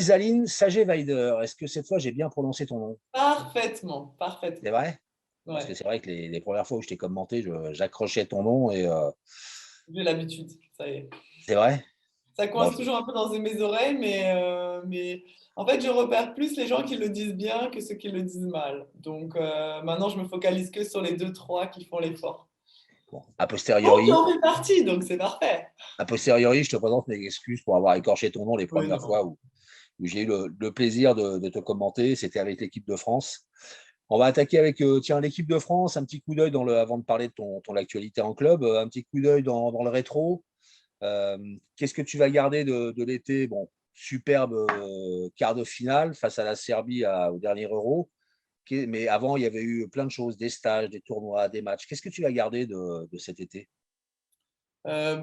Isaline Sagé-Weider. Est-ce que cette fois, j'ai bien prononcé ton nom? Parfaitement, C'est parfaitement. vrai? Parce que Ouais, c'est vrai que les premières fois où je t'ai commenté, j'accrochais ton nom et j'ai l'habitude, ça y est. c'est vrai? Ça Bon, coince toujours un peu dans mes oreilles, mais en fait, je repère plus les gens qui le disent bien que ceux qui le disent mal. Donc maintenant, je me focalise que sur les deux, trois qui font l'effort. bon, Bon, tu en fais partie, donc c'est parfait. a posteriori, je te présente mes excuses pour avoir écorché ton nom les Oui, premières fois non. où j'ai eu le plaisir de te commenter. C'était avec l'équipe de France. On va attaquer avec tiens, l'équipe de France, un petit coup d'œil avant de parler de ton actualité en club, un petit coup d'œil dans le rétro. Qu'est-ce que tu vas garder de l'été? Bon, superbe quart de finale face à la Serbie au dernier Euro. Mais avant, il y avait eu plein de choses, des stages, des tournois, des matchs. Qu'est-ce que tu vas garder de cet été?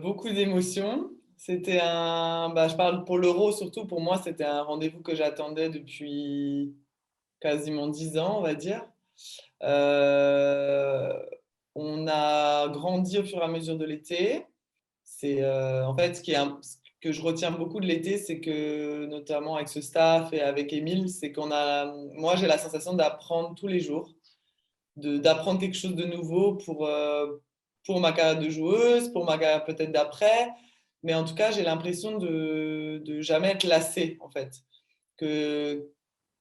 Beaucoup d'émotions. C'était je parle pour l'Euro surtout, pour moi, c'était un rendez-vous que j'attendais depuis quasiment 10 ans, on va dire. Euh, on a grandi au fur et à mesure de l'été. C'est en fait ce que je retiens beaucoup de l'été, c'est que notamment avec ce staff et avec Émile, c'est moi j'ai la sensation d'apprendre tous les jours, d'apprendre quelque chose de nouveau pour ma carrière de joueuse, pour ma carrière peut-être d'après, mais en tout cas j'ai l'impression de jamais être lassée en fait. Que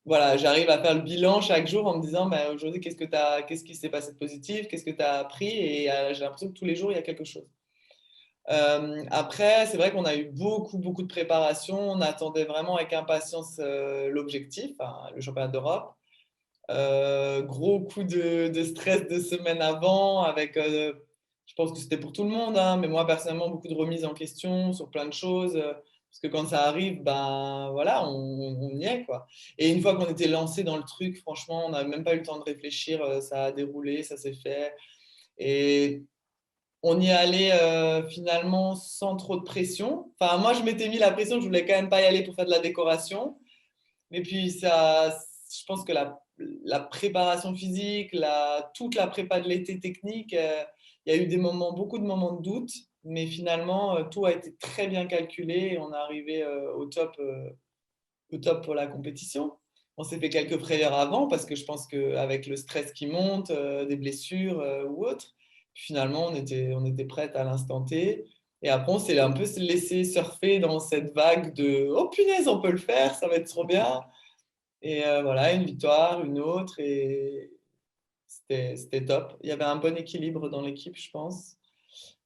voilà, j'arrive à faire le bilan chaque jour en me disant bah, aujourd'hui qu'est-ce qui s'est passé de positif, qu'est-ce que tu as appris et j'ai l'impression que tous les jours il y a quelque chose. Après, c'est vrai qu'on a eu beaucoup de préparation. On attendait vraiment avec impatience l'objectif, hein, le championnat d'Europe. Gros coup de stress 2 semaines avant, je pense que c'était pour tout le monde, hein, mais moi personnellement, beaucoup de remises en question sur plein de choses. Parce que quand ça arrive, ben voilà, on y est, quoi. Et une fois qu'on était lancé dans le truc, franchement, on n'a même pas eu le temps de réfléchir. Ça a déroulé, ça s'est fait. Et on y allait finalement sans trop de pression. Enfin, moi, je m'étais mis la pression, je voulais quand même pas y aller pour faire de la décoration. Mais puis, je pense que la préparation physique, toute la prépa de l'été technique, il y a eu beaucoup de moments de doute. Mais finalement, tout a été très bien calculé et on est arrivé au top pour la compétition. On s'est fait quelques frayeurs avant parce que je pense qu'avec le stress qui monte, des blessures ou autres, finalement, on était prête à l'instant T. Et après, on s'est un peu laissé surfer dans cette vague de oh punaise, on peut le faire, ça va être trop bien. Et voilà, une victoire, une autre, et c'était top. Il y avait un bon équilibre dans l'équipe, je pense.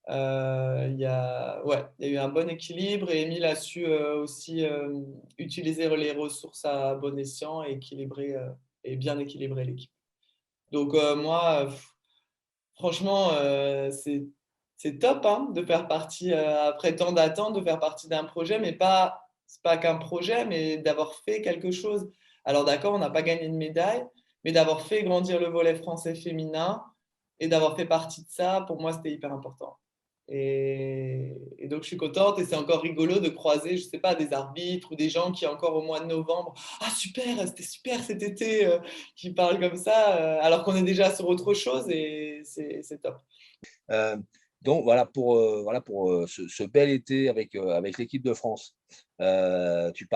Ouais, il y a eu un bon équilibre et Emile a su aussi utiliser les ressources à bon escient et et bien équilibrer l'équipe. Donc moi, franchement, c'est top hein, de faire partie, après tant d'attentes, de faire partie d'un projet, mais c'est pas qu'un projet, mais d'avoir fait quelque chose. Alors d'accord, on n'a pas gagné de médaille, mais d'avoir fait grandir le volley français féminin et d'avoir fait partie de ça, pour moi, c'était hyper important. Et donc, je suis contente et c'est encore rigolo de croiser, je sais pas, des arbitres ou des gens qui, encore au mois de novembre, ah super, c'était super cet été, qui parlent comme ça, alors qu'on est déjà sur autre chose et c'est top. Euh, donc voilà pour ce bel été avec l'équipe de France. Tu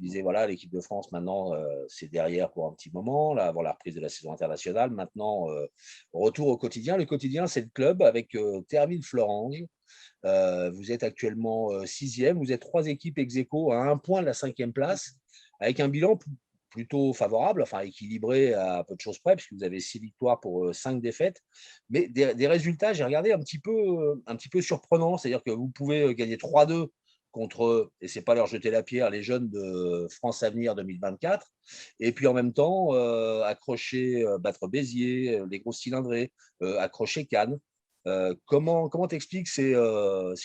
disais voilà l'équipe de France maintenant c'est derrière pour un petit moment là avant la reprise de la saison internationale. Maintenant retour au quotidien. Le quotidien c'est le club avec Thermine Florange. Vous êtes actuellement sixième. Vous êtes trois équipes ex aequo à un point de la cinquième place avec un bilan plutôt favorable, enfin équilibré à peu de choses près, puisque vous avez 6 victoires pour 5 défaites, mais des résultats, j'ai regardé un petit peu surprenants, c'est-à-dire que vous pouvez gagner 3-2 contre, et c'est pas leur jeter la pierre, les jeunes de France Avenir 2024, et puis en même temps battre Béziers, les gros cylindrés, accrocher Cannes. Comment t'expliques ces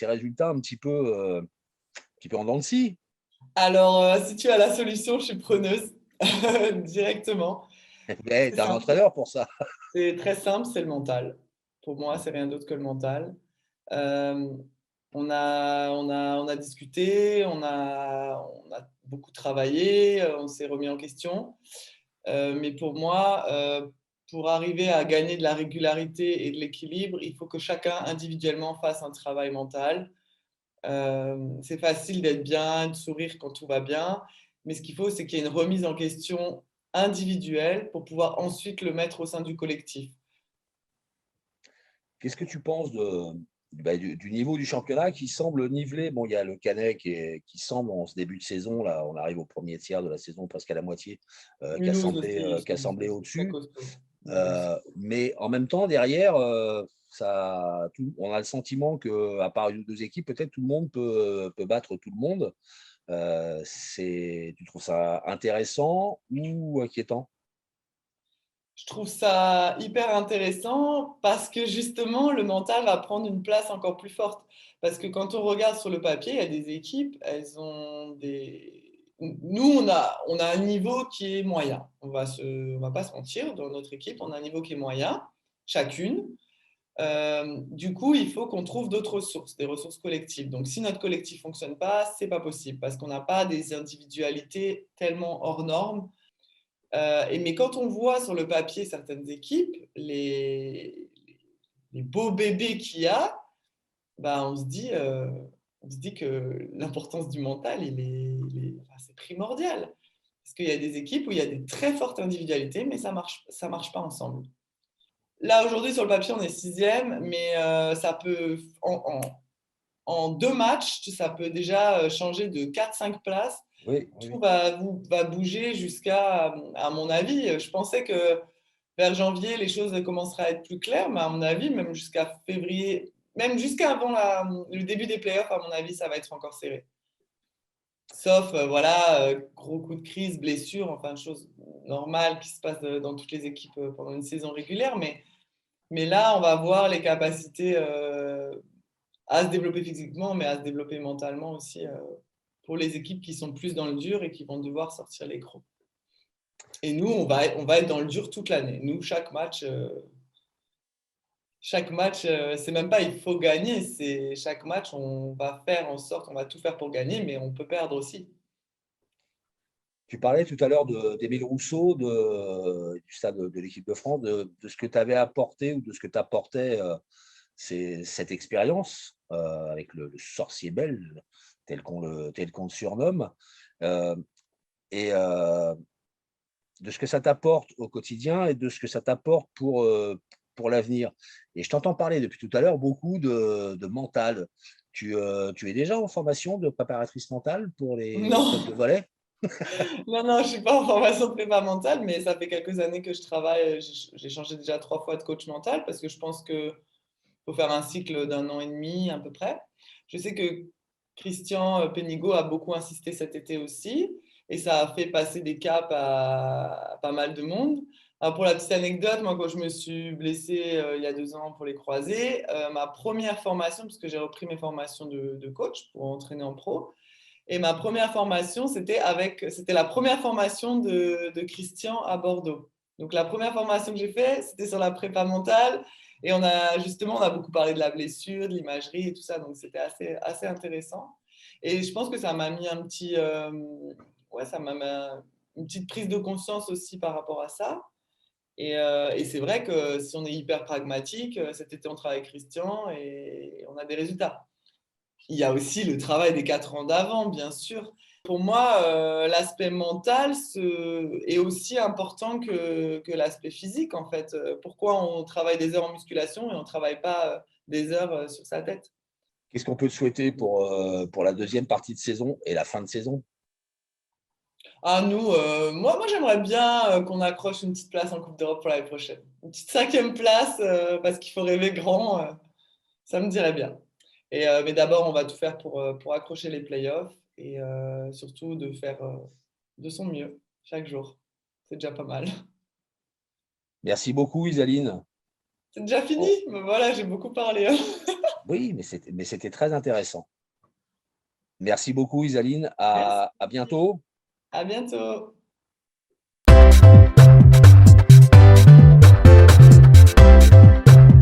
résultats un petit peu en dents de scie? Alors, si tu as la solution, je suis preneuse directement. Mais C'est t'as un simple, entraîneur pour ça. c'est très simple, c'est le mental. Pour moi, c'est rien d'autre que le mental. Euh, on a discuté, on a beaucoup travaillé, on s'est remis en question. Mais pour moi, pour arriver à gagner de la régularité et de l'équilibre, il faut que chacun individuellement fasse un travail mental. C'est facile d'être bien, de sourire quand tout va bien, Mais ce qu'il faut, c'est qu'il y ait une remise en question individuelle pour pouvoir ensuite le mettre au sein du collectif. Qu'est-ce que tu penses du niveau du championnat qui semble nivelé? Bon, il y a le Canet qui semble, en ce début de saison, là, on arrive au premier tiers de la saison, presque à la moitié, Mulhouse aussi, qui a semblé c'est très au-dessus. costaud. Mulhouse. Mais en même temps, derrière, on a le sentiment qu'à part une ou deux équipes, peut-être tout le monde peut battre tout le monde. Tu trouves ça intéressant ou inquiétant? Je trouve ça hyper intéressant parce que justement, le mental va prendre une place encore plus forte. Parce que quand on regarde sur le papier, il y a des équipes, elles ont des... Nous, on a un niveau qui est moyen. On va pas se mentir, dans notre équipe, on a un niveau qui est moyen, chacune. Du coup, il faut qu'on trouve d'autres ressources, des ressources collectives. Donc, si notre collectif ne fonctionne pas, c'est pas possible parce qu'on n'a pas des individualités tellement hors normes. Mais quand on voit sur le papier certaines équipes, les beaux bébés qu'il y a, bah, on se dit que l'importance du mental, c'est primordial. Parce qu'il y a des équipes où il y a des très fortes individualités, mais ça marche pas ensemble. Là, aujourd'hui, sur le papier, on est sixième, mais ça peut, en 2 matchs, ça peut déjà changer de 4-5 places. Oui, Tout oui. va bouger jusqu'à, à mon avis, je pensais que vers janvier, les choses commenceraient à être plus claires, mais à mon avis, même jusqu'à février, même jusqu'à avant le début des playoffs, à mon avis, ça va être encore serré. Sauf, voilà, gros coup de crise, blessure, enfin, chose normale qui se passe dans toutes les équipes pendant une saison régulière. Mais là, on va voir les capacités à se développer physiquement, mais à se développer mentalement aussi pour les équipes qui sont plus dans le dur et qui vont devoir sortir les crocs. Et nous, on va être dans le dur toute l'année. Nous, chaque match, c'est même pas il faut gagner, c'est chaque match, on va faire en sorte, on va tout faire pour gagner, mais on peut perdre aussi. Tu parlais tout à l'heure d'Émile Rousseau, du stade de l'équipe de France, de ce que tu avais apporté ou de ce que tu apportais, cette expérience avec le sorcier belge, tel qu'on le surnomme, euh, et de ce que ça t'apporte au quotidien et de ce que ça t'apporte pour l'avenir. Et je t'entends parler depuis tout à l'heure beaucoup de mental. Tu es déjà en formation de préparatrice mentale pour les clubs de Non, volley? non, je suis pas en formation de prépa mentale, mais ça fait quelques années que je travaille. J'ai changé déjà 3 fois de coach mental parce que je pense que faut faire un cycle d'un an et demi à peu près. Je sais que Christian Pénigaud a beaucoup insisté cet été aussi, et ça a fait passer des caps à pas mal de monde. Alors pour la petite anecdote, moi quand je me suis blessée il y a 2 ans pour les croisés, ma première formation, parce que j'ai repris mes formations de coach pour entraîner en pro, et ma première formation, c'était la première formation de Christian à Bordeaux. Donc la première formation que j'ai faite, c'était sur la prépa mentale. Et on a beaucoup parlé de la blessure, de l'imagerie et tout ça. Donc c'était assez intéressant. Et je pense que ça m'a mis ouais, ça m'a mis une petite prise de conscience aussi par rapport à ça. Et c'est vrai que si on est hyper pragmatique, cet été on travaille avec Christian et on a des résultats. Il y a aussi le travail des 4 ans d'avant, bien sûr. Pour moi, l'aspect mental est aussi important que l'aspect physique, en fait. Pourquoi on travaille des heures en musculation et on ne travaille pas des heures sur sa tête? Qu'est-ce qu'on peut te souhaiter pour la deuxième partie de saison et la fin de saison? Ah, nous, moi j'aimerais bien qu'on accroche une petite place en Coupe d'Europe pour l'année prochaine. Une petite 5e place, parce qu'il faut rêver grand, ça me dirait bien. Mais d'abord, on va tout faire pour accrocher les playoffs et surtout de faire de son mieux chaque jour. C'est déjà pas mal. Merci beaucoup, Isaline. C'est déjà fini? Oh, Ben voilà, j'ai beaucoup parlé, hein. oui, mais c'était très intéressant. Merci beaucoup, Isaline. Merci. À bientôt. À bientôt.